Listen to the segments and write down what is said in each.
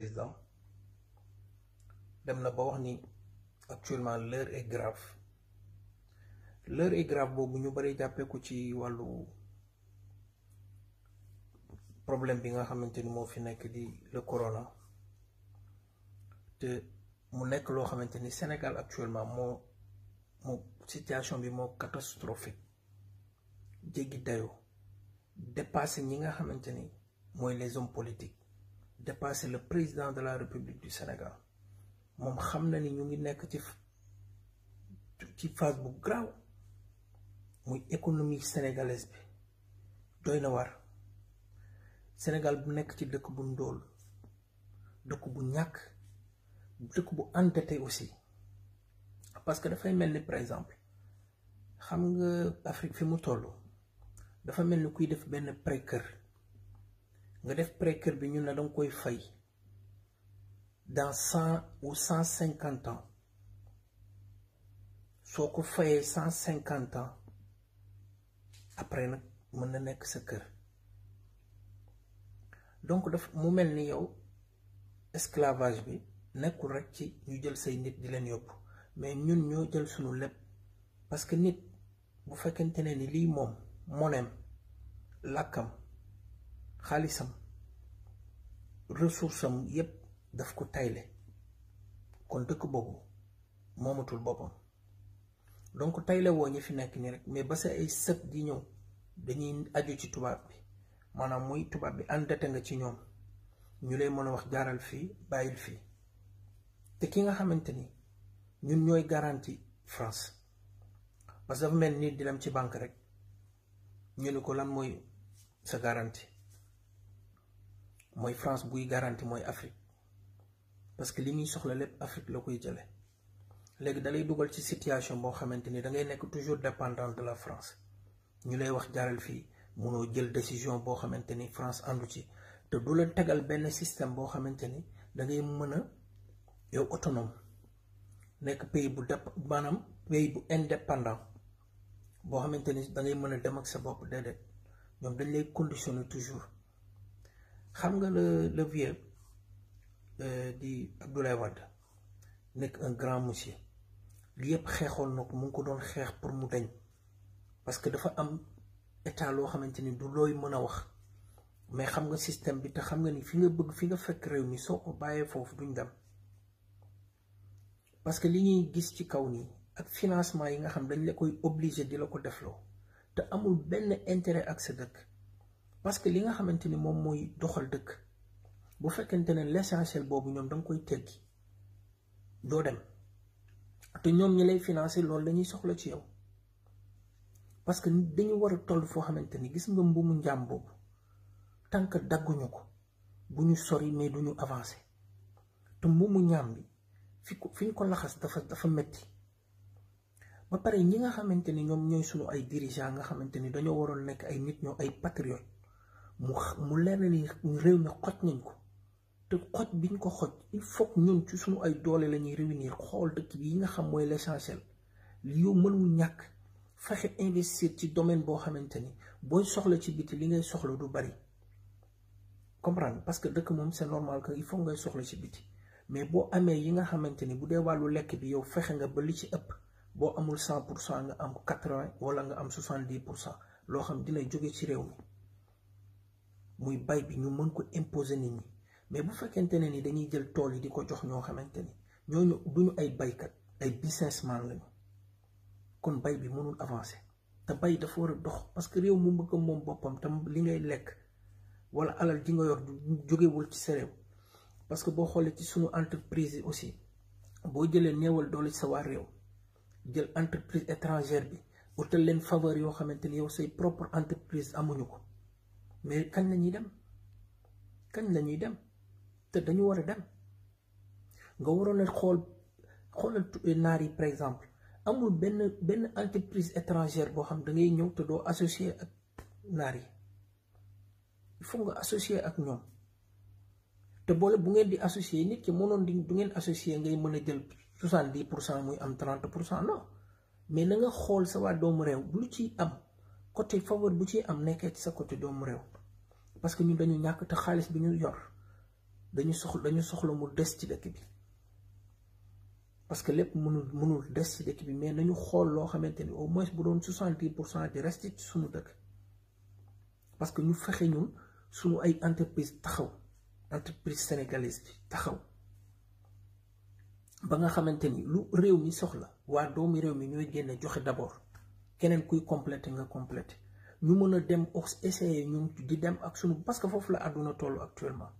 président dem na ba wax ni actuellement l'heure est grave boobu ñu bari jàppee ko ci wàllu problème bi nga xamante ni moo fi nekk di le corona te mu nekk loo xamante ni Sénégal actuellement moo situation bi moo catastrophique jéggi dayoo dépassé ñi nga xamante ni mooy les hommes politiques dépassé le président de la République du Sénégal moom xam na ni ñu ngi nekk ci phase bu grave muy économie sénégalaise bi doy na war Sénégal bu nekk ci dëkk bu ndóol dëkk bu ñàkk dëkk bu endetté aussi parce que dafay mel ni par exemple xam nga Afrique fi mu toll dafa mel ni kuy def benn pré-kër nga def pré-kër bi ñu ne danga koy fay dans 100 ou 150 ans soo ko fayee 150 ans après nag mën na nekk sa kër donc daf mu mel ni yow esclavage bi nekkul rek ci ñu jël say nit di leen yóbbu mais ñun ñoo jël sunu lépp parce que nit bu fekkente ne ni lii moom moneem làkkam xaalisam ressource am yépp daf ko tayle kon dëkk boobu moomatul boppam donc tayle woo ñi fi nekk nii rek mais ba sa ay sët di ñëw dañuy aju ci tubaab bi maanaam muy tubaab bi endetté nga ci ñoom ñu lay mën a wax jaaral fii bàyyil fii te ki nga xamante ni ñun ñooy garantie France parce que dafa mel ni di dem ci banque rek ñu ne ko lan mooy sa garantie mooy France buy garantie mooy Afrique parce que li muy soxla lépp Afrique la koy jële léegi dalay dugal ci situation boo xamante ni da ngay nekk toujours dépendant de la France ñu lay wax jaaral fii mënoo jël décision boo xamante ni France àndu ci te du la tegal benn système boo xamante ni da ngay mën a yow autonome nekk pays bu maanaam pays bu indépendant boo xamante ni da ngay mën a dem ak sa bopp déedéet ñoom dañ lay conditionner toujours xam nga le vieux di Abdoulaye Wade nekk un grand monsieur li yëpp xeexoon na ko mu ngi ko doon xeex pour mu dañ parce que dafa am état loo xamante ni du looy mën a wax mais xam nga système bi te xam nga ni fi nga bëgg fi nga fekk réew mi soo ko bàyyee foofu duñ dem parce que li ñuy gis ci kaw nii ak financement yi nga xam dañ la koy obligé di la ko defloo te amul benn intérêt ak sa dëkk parce que li nga xamante ni moom mooy doxal dëkk bu fekkente ne l'essentiel boobu ñoom danga koy teggi doo dem te ñoom ñi lay financer loolu lañuy soxla ci yow parce que dañu war a toll foo xamante ni gis nga mbuumu njaam boobu tant que dagguñu ko bu ñu sori mais duñu avancer te mbuumu ñaam bi fi ñu ko laxas dafa metti ba pare ñi nga xamante ni ñoom ñooy sunu ay dirigeants nga xamante ni dañoo waroon nekk ay nit ñoo ay patriotes mu leer na ni réew mi xoj nañ ko te xoj biñ ko xoj il faut que ñun ci sunu ay doole la ñuy réunir xool dëkk bi yi nga xam mooy l'essentiel li yow mënul ñàkk fexe investir ci domaine boo xamante ni booy soxla ci biti li ngay soxla du bari comprendre parce que dëkk moom c'est normal que il faut ngay soxla ci biti mais boo amee yi nga xamante ni bu dee wàllu lekk bi yow fexe nga ba li ci ëpp boo amul 100% nga am 80 wala nga am 70% loo xam dina jóge ci réew mi muy bay bi ñu mën ko imposer nit ñi mais bu fekkente ne ni dañuy jël tool yi di ko jox ñoo xamante ni ñooñu duñu ay baykat ay businessman lañu kon bay bi mënul avancer te bay dafa war a dox parce que réew mu bëgg moom boppam tam li ngay lekk wala alal ji nga yor jógewul ci sa réew parce que boo xoolee ci sunu entreprise yi aussi boo jëlee néewal doole ci sa waa réew jël entreprise étrangère bi utal leen faveur yoo xamante ni yow say propre entreprise amuñu ko mais kañ la ñuy dem te dañu war a dem nga waroon a xoolal naar yi par exemple amul benn entreprise étrangère boo xam da ngay ñëw te doo associé ak naar yi il faut nga associé ak ñoom te boole bu ngeen di associé nit ki mënoon du ngeen associé ngay mën a jël 70% muy am 30% non mais na nga xool sa waa doomu réew bu lu ciy am côté faveur bu ciy am nekkee ci sa côté doomu réew parce que ñun dañu ñàkk te xaalis bi ñu yor dañu soxla mu des ci dëkk bi parce que lépp mënul des ci dëkk bi mais nañu xool loo xamante ni au moins bu doon 70% di reste ci suñu dëkk parce que ñu fexe ñun suñu ay entreprise taxaw entreprise sénégalaise bi taxaw ba nga xamante ni lu réew mi soxla waa doomi réew mi ñooy génne joxe d'abord keneen kuy complété nga complété ñu mën a dem essayer ñun di dem ak suñu parce que foofu la àdduna tollu actuellement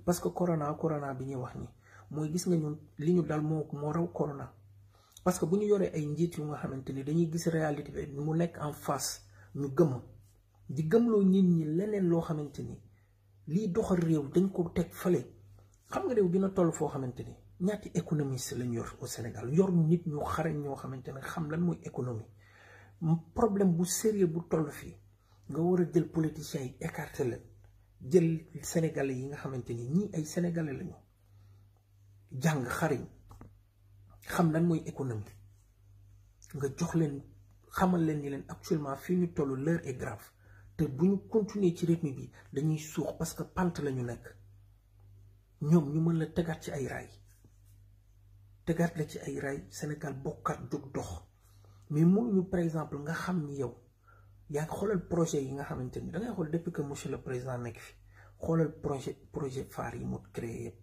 parce que corona bi ñuy wax ni mooy gis nga ñun li ñu dal moo raw corona parce que bu ñu yoree ay njiit yu nga xamante ni dañuy gis réalité bi mu nekk en face ñu di gëmloo nit ñi leneen loo xamante ni lii doxal réew dañ ko teg fale xam nga réew dina toll foo xamante ni ñaati économiste lañ yor au Sénégal yor nit ñu xarañ ñoo xamante ne xam lan mooy économie problème bu sérieux bu toll fii nga war a jël politiciens yi écarté leen jël sénégalais yi nga xamante ni ñii ay sénégalais lañu jàng xariñ xam lan mooy économie nga jox leen xamal leen ni leen actuellement fii ñu toll l'heure est grave te bu ñu continuer ci rythme bi dañuy suux parce que pant la ñu nekk ñoom ñu mën la tegaat ci ay raay tegaat la ci ay raay Sénégal bokkaat jóg dox mais mënuñu par exemple nga xam ni yow yaa ngi xoolal projet yi nga xamante ni dangay xool depuis que monsieur le président nekk fi xoolal projet phare yi mu créé yëpp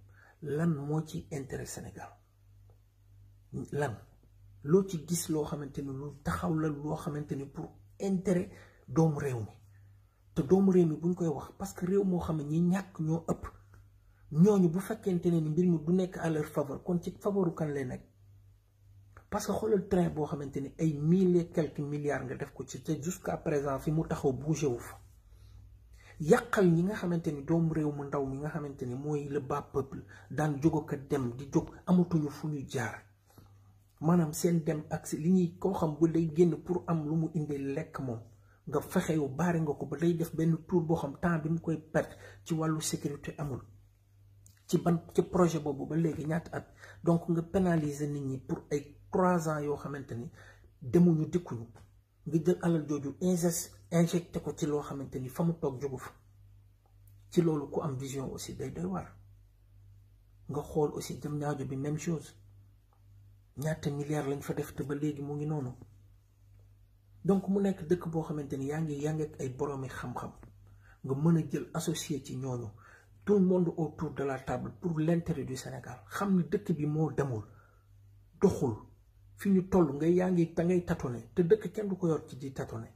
lan moo ci intérêt Sénégal lan loo ci gis loo xamante ni lu taxaw la loo xamante ni pour intérêt doomu réew mi te doomu réew mi buñ koy wax parce que réew moo xam ne ñi ñàkk ñoo ëpp ñooñu bu fekkente ne ni mbir mi du nekk à leur faveur kon ci favoru kan lay nekk parce que xoolal train boo xamante ni ay mille et quelques milliards nga def ko ci te jusqu'à présent fi mu taxaw bougé wu fa yàqal ñi nga xamante ni doomu réew mu ndaw mi nga xamante ni mooy le bas peuple daan jóg ko dem di jóg amatuñu fu ñu jaar maanaam seen dem ak si li ñuy koo xam bu day génn pour am lu mu indee lekk moom nga fexe yow baare nga ko ba day def benn tour boo xam temps bi mu koy perte ci wàllu sécurité amul ci projet boobu ba léegi ñaata at donc nga pénaliser nit ñi pour ay 3 ans yoo xamante ni demuñu dikkuñu nga jël alal jooju injecté ko ci loo xamante ni fa mu toog jógu fa ci loolu ku am vision aussi day doy waar nga xool aussi jëm ñaajo bi même chose ñaata milliards lañ fa def te ba léegi mu ngi noonu donc mu nekk dëkk boo xamante ni yaa ngi ak ay boroomi xam-xam nga mën a jël associé ci ñooñu tout le monde autour de la table pour l'intérêt du Sénégal xam ni dëkk bi moo demul doxul fi ñu toll nga yaa ngi te ngay tâtonner te dëkk kenn du ko yor ci di tâtonner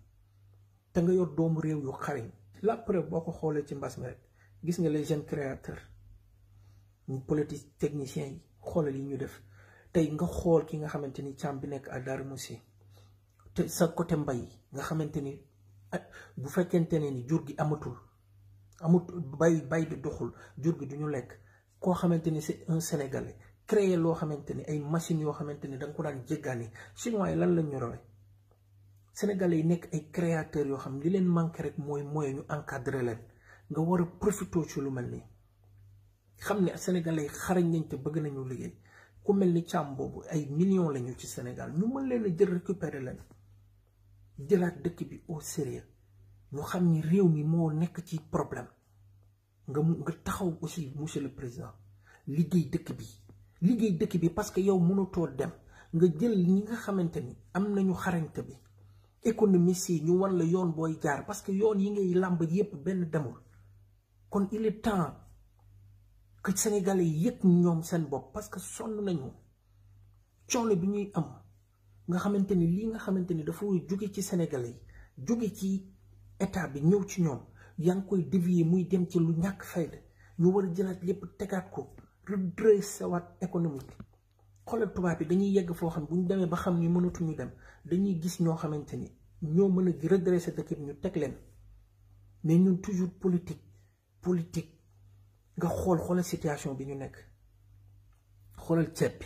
te nga yor doomu réew yu xariñ la preuve boo ko xoolee ci mbas mi rek gis nga les jeunes créateurs ñu politique techniciens yi xoolal yi ñu def tey nga xool ki nga xamante ni càmm bi nekk à Darou Moussi te sa côté mbay nga xamante ni bu fekkente ne ni jur gi amut bay bi doxul jur gi du ñu lekk koo xamante ni c'est un Sénégalais créer loo xamante ni ay machines yoo xamante ni da nga ko daan jéggaani chinois yi lan lañ ñu rawee Sénégalais yi nekk ay créateurs yoo xam li leen manqué rek mooy moyen ñu encadré leen nga war a profité ci lu mel nii xam ne Sénégalais yi xarañ nañ te bëgg nañu liggéey ku mel ni càmm boobu ay millions lañu ci Sénégal ñu mën leen a jël récupérer leen jëlaat dëkk bi au sérieux ñu xam ni réew mi moo nekk ci problème nga taxaw aussi monsieur le président liggéey dëkk bi parce que yow mënutoo dem nga jël ñi nga xamante ni am nañu xarañte bi économistes yi ñu wan la yoon booy jaar parce que yoon yi ngay làmb yépp benn demul kon il est temps que Sénégalais yi yëg ñoom seen bopp parce que sonn nañu coono bi ñuy am nga xamante ni lii nga xamante ni dafa jóge ci Sénégalais yi jóge ci état bi ñëw ci ñoom yaa ngi koy dévier muy dem ci lu ñàkk fayda ñu war a jëlaat lépp tegaat ko redresser waat économique xoolal tubaab bi dañuy yegg foo xam bu ñu demee ba xam ni mënatuñu dem dañuy gis ñoo xamante ni ñoo mën a redresser dëkk bi ñu teg leen mais ñun toujours politique nga xoolal situation bi ñu nekk xoolal ceeb bi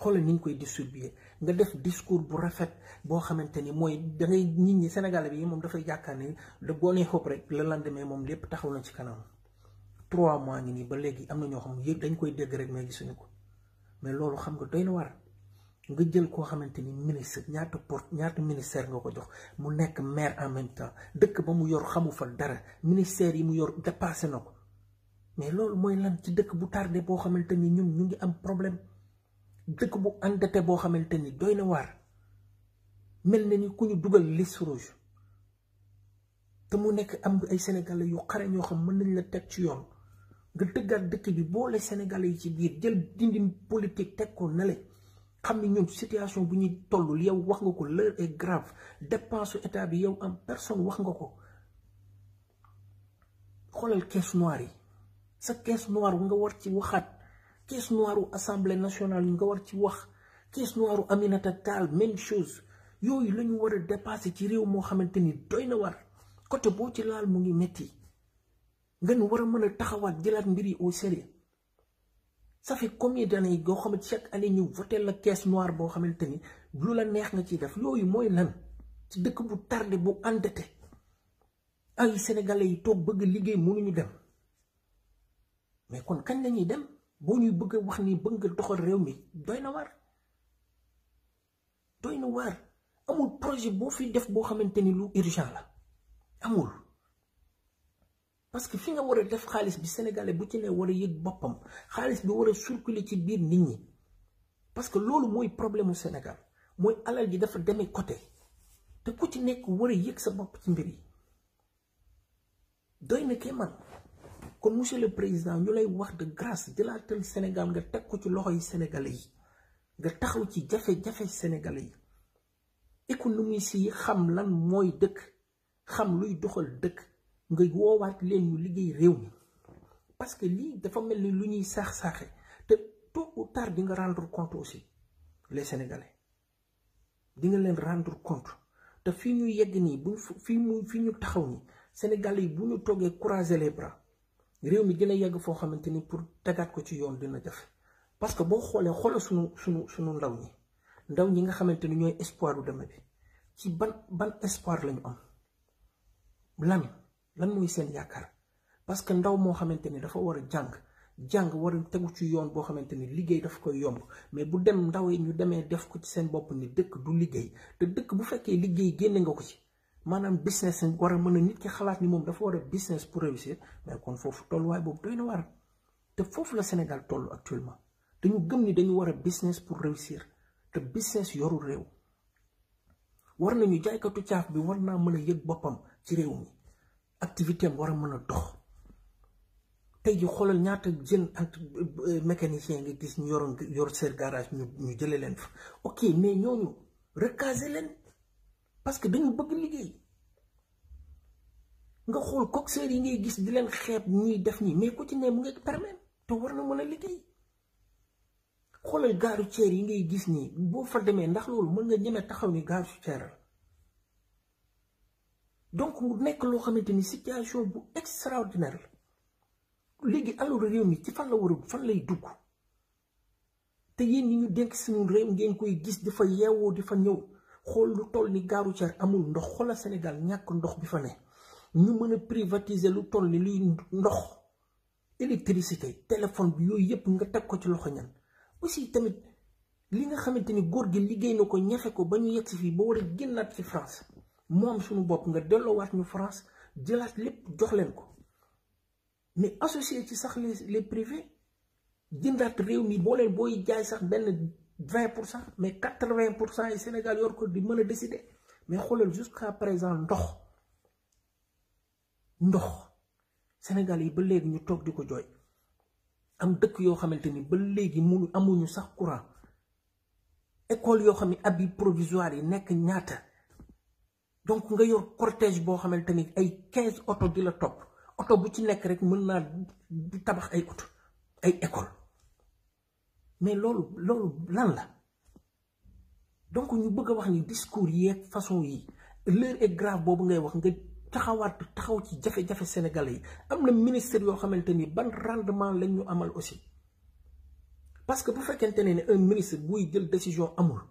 xoolal ni ñu koy distribuer nga def discours bu rafet boo xamante ni mooy dangay nit ñi Sénégal bi moom dafay jàkkaar ni da boo nee xob rek le lendemain moom lépp taxaw na ci kanam 3 mois ngi nii ba léegi am na ñoo xam yëpp dañ koy dégg rek mais gisuñu ko mais loolu xam nga doy na war nga jël koo xamante ni ministre ñaata ministère nga ko jox mu nekk maire en même temps dëkk ba mu yor xamu fa dara ministère yi mu yor dépassé na ko mais loolu mooy lan ci dëkk bu tardé boo xamante ni ñun ñu ngi am problème dëkk bu endetté boo xamante ni doy na waar mel na ni ku ñu dugal liste rouge te mu nekk am ay sénégalais yu xare ñoo xam mën nañ la teg ci yoon nga dëggaat dëkk bi boole sénégalais yi ci biir jël dindi politique teg ko nale xam ni ñun situation bu ñuy toll yow wax nga ko l'heure est grave dépense état bi yow en personne wax nga ko xoolal caisse noire yi sa caisse noire nga war ci waxaat caisse noire u assemblée nationale nga war ci wax caisse noire u Aminata Tall même chose yooyu la ñu war a dépasser ci réew moo xamante ni doy na war côté boo ci laal mu ngi metti ngeen war a mën a taxawaat jëlaat mbir yi au sérieux ça fait combien d'années goo xamante chaque année ñu voté la caisse noire boo xamante ni lu la neex nga ciy def yooyu mooy lan ci dëkk bu tardé bu endetté ay sénégalais yi toog bëgg liggéey mënuñu dem mais kon kañ lañuy dem boo ñuy bëgg a wax ni bëgg nga doxal réew mi doy na waar amul projet boo fi def boo xamante ni lu urgent la amul parce que fi nga war a def xaalis bi sénégalais bu ci ne war a yëg boppam xaalis bi war a circuler ci biir nit ñi parce que loolu mooy problème mu Sénégal mooy alal ji dafa demee côté te ku ci nekk war a yëg sa bopp ci mbir yi doy na kee man kon monsieur le président ñu lay wax de grâce jëlaatal Sénégal nga teg ko ci loxo yi sénégalais yi nga taxaw ci jafe-jafe sénégalais yi économie si xam lan mooy dëkk xam luy doxal dëkk nga woowaat leen ñu liggéey réew mi parce que lii dafa mel ni lu ñuy saax-saaxe te tôt ou tard di nga rendre compte aussi les sénégalais di nga leen rendre compte te fii ñu yegg nii bu fii ñu taxaw nii sénégalais yi bu ñu toogee croiser les bras réew mi dina yegg foo xamante ni pour tegaat ko ci yoon dina jafe parce que boo xoolee sunu ndaw ñi nga xamante ni ñooy espoir du deme bi ci ban espoir lañu am lan mooy seen yaakaar parce que ndaw moo xamante ni dafa war a jàng war a tegu ci yoon boo xamante ni liggéey dafa koy yomb mais bu dem ndaw yi ñu demee def ko ci seen bopp ni dëkk du liggéey te dëkk bu fekkee liggéey génne nga ko ci maanaam business war a mën a nit ki xalaat ni moom dafa war a business pour réussir mais kon foofu tolluwaay boobu doy na war te foofu la Sénégal toll actuellement dañu gëm ni dañu war a business pour réussir te business yoru réew war nañu jaaykatu caaf bi war naa mën a yëg boppam ci réew mi activité am war a mën a dox tey ji xoolal ñaata jeune mécanicien nga gis ñu yor seen garage ñu jëlee leen fa ok mais ñooñu recaser leen parce que dañu bëgg liggéey nga xool coxeur yi ngay gis di leen xeeb ñuy def nii mais ku ci ne mu ngi permettre te war na mën a liggéey xoolal gaaru ceer yi ngay gis nii boo fa demee ndax loolu mën nga ñeme taxaw ni gaaru ceeral donc mu nekk loo xamante ni situation bu extraordinaire la léegi alors réew mi ci fan lay dugg te yéen ñi ñu dénk suñu réew ngeen koy gis dafa yeewoo di fa ñëw xool lu toll ni gaaru ceer amul ndox xoolal Sénégal ñàkk ndox bi fa ne ñu mën a privatiser lu toll ni luy ndox électricité téléphone bi yooyu yëpp nga teg ko ci loxo ñan aussi tamit li nga xamante ni góor gi liggéey na ko ñafe ko ba ñu yegg si fii ba war a génnaat ci France moom suñu bopp nga delloowaat ñu France jëlaat lépp jox leen ko mais associé ci sax les privés jëndaat réew mi boo leen booy jaay sax benn 20% mais 80% yi Sénégal yor ko di mën a décider mais xoolal jusqu'à présent ndox Sénégal yi ba léegi ñu toog di ko jooy am dëkk yoo xamante ni ba léegi amuñu sax courant école yoo xam ne abri provisoire yi nekk ñaata donc nga yor cortège boo xamante ni ay 15 oto di la topp oto bu ci nekk rek mën naa tabax ay oto ay école mais loolu lan la donc ñu bëgg a wax ni discours yi ak façon yi l'heure est grave boobu ngay wax nga taxaw ci jafe-jafe sénégalais yi am na ministère yoo xamante ni ban rendement lañ ñu amal aussi parce que bu fekkente ne un ministre buy jël décision amul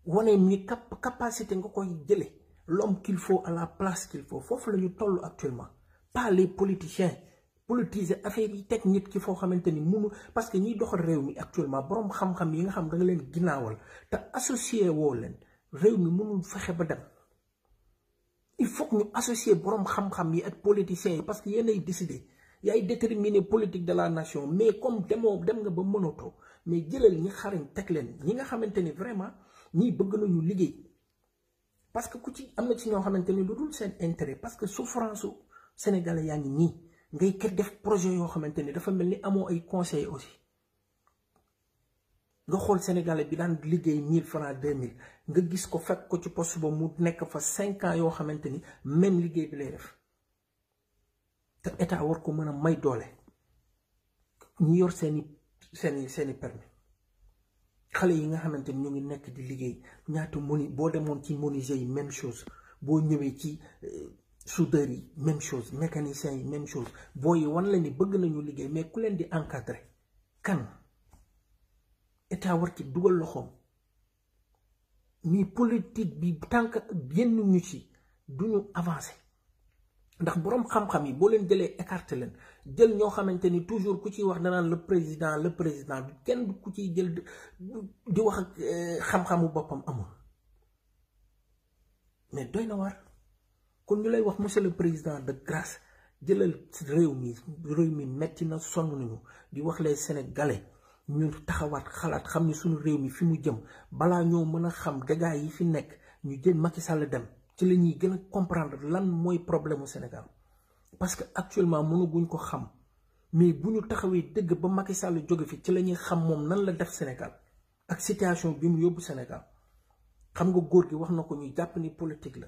wane ni capacité nga koy jële l'homme qu'il faut à la place qu'il faut foofu la ñu toll actuellement pas les politiciens politiser affaire yi teg nit ki foo xamante ni munu parce que ñiy doxal réew mi actuellement boroom xam-xam yi nga xam da nga leen ginnaawal te associé woo leen réew mi mënul fexe ba dem il faut que ñu associer boroom xam-xam yi ak politiciens yi parce que yéenay décider yaay déterminer politique de la nation. Mais comme dem nga ba mënatoo mais jëlal ñi xarañ teg leen ñi nga xamante ni vraiment ñii bëgg nañu liggéey. parce que ku ci am na ci ñoo xamante ni lu dul seen intérêt parce que souffrance su sénégalais yaa ngi nii ngay kat def projet yoo xamante ni dafa mel ni amoo ay conseils aussi. nga xool sénégalais bi daan liggéey 1000 francs 2000 nga gis ko fekk ko ci poste ba mu nekk fa 5 ans yoo xamante ni même liggéey bi lay def te état war ko mën a may doole ñu yor seeni permis xale yi nga xamante ni ñu ngi nekk di liggéey ñaata boo demoon ci menuisier yi même chose boo ñëwee ci soudeur yi même chose mécanicien yi même chose boo yi wan la ni bëgg nañu liggéey mais ku leen di encadrer kan état war ci dugal loxoom. mais politique bi tant que yenn ñu ci duñu avancer ndax boroom xam-xam yi boo leen jëlee écarté leen jël ñoo xamante ni toujours ku ciy wax danaan le président kenn ku ciy jël di wax ak xam-xamu boppam amul. mais doy na war kon ñu lay wax monsieur le président de grâce jëlal réew mi metti na sonn nañu di wax les sénégalais ñu taxawaat xalaat xam ni suñu réew mi fi mu jëm balaa ñoo mën a xam dégâts yi fi nekk ñu jël Macky Sall dem ci la ñuy gën a comprendre lan mooy problème mu Sénégal. parce que actuellement mënaguñ ko xam mais bu ñu taxawee dëgg ba Macky Sall jóge fi ci la ñuy xam moom nan la def Sénégal ak situation bi mu yóbbu Sénégal. xam nga góor gi wax na ko ñu jàpp ni politique la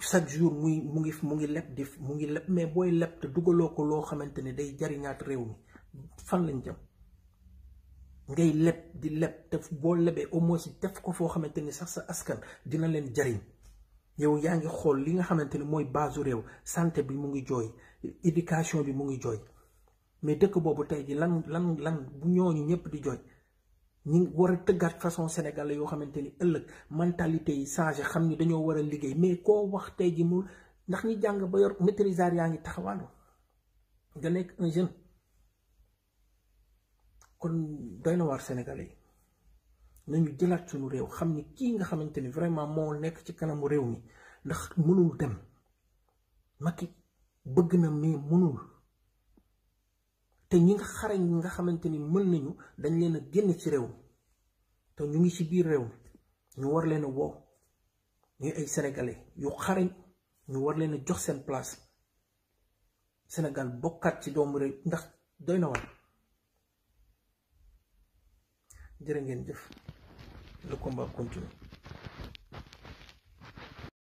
chaque jour mu ngi leb mais booy leb te dugaloo ko loo xamante ni day jariñaat réew mi fan lañ jëm. ngay leb di leb te boo lebee au moins def ko foo xamante ni sax sa askan dina leen jariñ yow yaa ngi xool li nga xamante ni mooy base réew santé bi mu ngi jooy éducation bi mu ngi jooy mais dëkk boobu tey ji lan bu ñooñu ñëpp di jooy. ñi war a tëggaat façon sénégalais yoo xamante ni ëllëg mentalité yi changé xam ni dañoo war a liggéey mais koo wax tey ji mu ndax ñi jàng ba yor maîtrisard yaa ngi taxawaalu nga nekk un jeune. kon doy na waar sénégalais yi nañu jëlaat suñu réew xam ni kii nga xamante ni vraiment moo nekk ci kanamu réew mi ndax mënul dem Macky bëgg na mais mënul. te ñi nga xarañ ñi nga xamante ni mën nañu dañ leen a génn ci réew mi te ñu ngi ci biir réew mi ñu war leen a woo ñuy ay sénégalais yu xarañ ñu war leen a jox seen place Sénégal bokkaat ci doomu réew ndax doy na war. jërë ngeen jëf le combat continue.